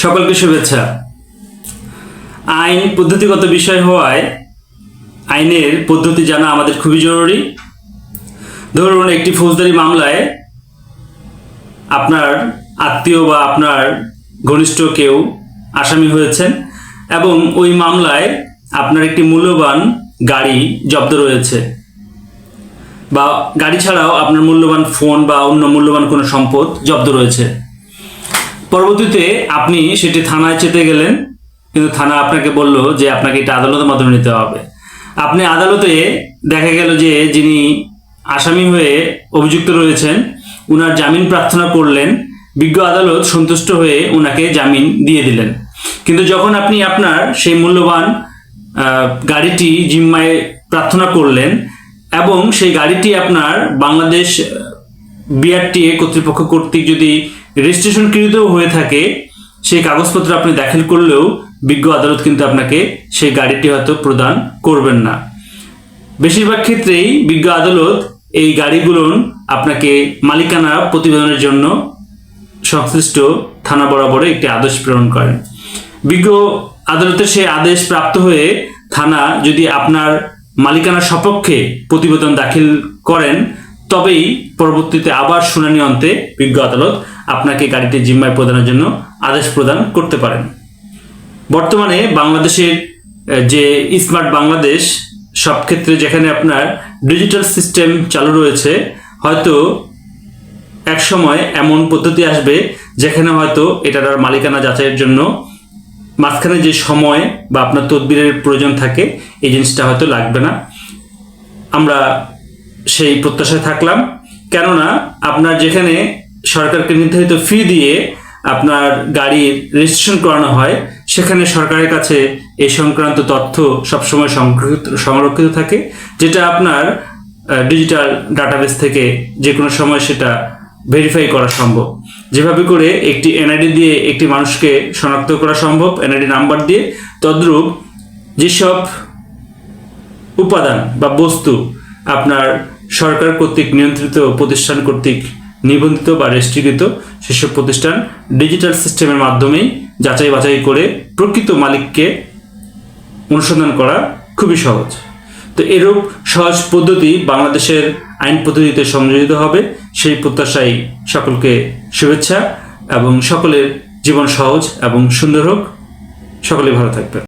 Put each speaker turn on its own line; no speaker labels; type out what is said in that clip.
সকলকে শুভেচ্ছা। আইন পদ্ধতিগত বিষয় হওয়ায় আইনের পদ্ধতি জানা আমাদের খুবই জরুরি। ধরুন, একটি ফৌজদারি মামলায় আপনার আত্মীয় বা আপনার ঘনিষ্ঠ কেউ আসামি হয়েছেন এবং ওই মামলায় আপনার একটি মূল্যবান গাড়ি জব্দ রয়েছে, বা গাড়ি ছাড়াও আপনার মূল্যবান ফোন বা অন্য মূল্যবান কোনো সম্পদ জব্দ রয়েছে। পরবর্তীতে আপনি সেটি থানায় চেতে গেলেন, কিন্তু থানা আপনাকে বলল যে আপনাকে এটা আদালতের মাধ্যমে নিতে হবে। আপনি আদালতে দেখা গেল যে যিনি আসামি হয়ে অভিযুক্ত রয়েছেন উনার জামিন প্রার্থনা করলেন, বিজ্ঞ আদালত সন্তুষ্ট হয়ে উনাকে জামিন দিয়ে দিলেন। কিন্তু যখন আপনি আপনার সেই মূল্যবান গাড়িটি জিম্মায় প্রার্থনা করলেন এবং সেই গাড়িটি আপনার বাংলাদেশ বিআরটিএ কর্তৃপক্ষ কর্তৃক যদি রেজিস্ট্রেশনকৃত হয়ে থাকে, সেই কাগজপত্র আপনি দাখিল করলেও বিজ্ঞ আদালত কিন্তু আপনাকে সেই গাড়িটি হয়তো প্রদান করবেন না। বেশিরভাগ ক্ষেত্রেই বিজ্ঞ আদালত এই গাড়িগুলোর আপনাকে মালিকানা প্রতিবেদনের জন্য সংশ্লিষ্ট থানা বরাবরে একটি আদেশ প্রেরণ করেন। বিজ্ঞ আদালতের সেই আদেশ প্রাপ্ত হয়ে থানা যদি আপনার মালিকানার সপক্ষে প্রতিবেদন দাখিল করেন, তবেই পরবর্তীতে আবার শুনানি অন্তে বিজ্ঞ আদালত আপনাকে গাড়িটি জিম্মায় প্রদানের জন্য আদেশ প্রদান করতে পারেন। বর্তমানে বাংলাদেশের যে স্মার্ট বাংলাদেশ, সব ক্ষেত্রে যেখানে আপনার ডিজিটাল সিস্টেম চালু রয়েছে, হয়তো এক সময় এমন পদ্ধতি আসবে যেখানে হয়তো এটার আর মালিকানা যাচাইয়ের জন্য মাঝখানে যে সময় বা আপনার তদবিরের প্রয়োজন থাকে, এই জিনিসটা হয়তো লাগবে না। আমরা সেই প্রত্যাশায় থাকলাম, কেননা আপনার যেখানে সরকারকে নির্ধারিত ফি দিয়ে আপনার গাড়ির রেজিস্ট্রেশন করানো হয়, সেখানে সরকারের কাছে এই সংক্রান্ত তথ্য সবসময় সংরক্ষিত থাকে, যেটা আপনার ডিজিটাল ডাটাবেস থেকে যে কোনো সময় সেটা ভেরিফাই করা সম্ভব। যেভাবে করে একটি এনআইডি দিয়ে একটি মানুষকে শনাক্ত করা সম্ভব, এনআইডি নাম্বার দিয়ে, তদ্রূপ যেসব উপাদান বা বস্তু আপনার সরকার কর্তৃক নিয়ন্ত্রিত প্রতিষ্ঠান কর্তৃক নিবন্ধিত বা রেজিস্ট্রিকৃত, সেসব প্রতিষ্ঠান ডিজিটাল সিস্টেমের মাধ্যমেই যাচাই বাছাই করে প্রকৃত মালিককে অনুসন্ধান করা খুবই সহজ। তো এরূপ সহজ পদ্ধতি বাংলাদেশের আইন পদ্ধতিতে সংযোজিত হবে, সেই প্রত্যাশায় সকলকে শুভেচ্ছা এবং সকলের জীবন সহজ এবং সুন্দর হোক। সকলে ভালো থাকবেন।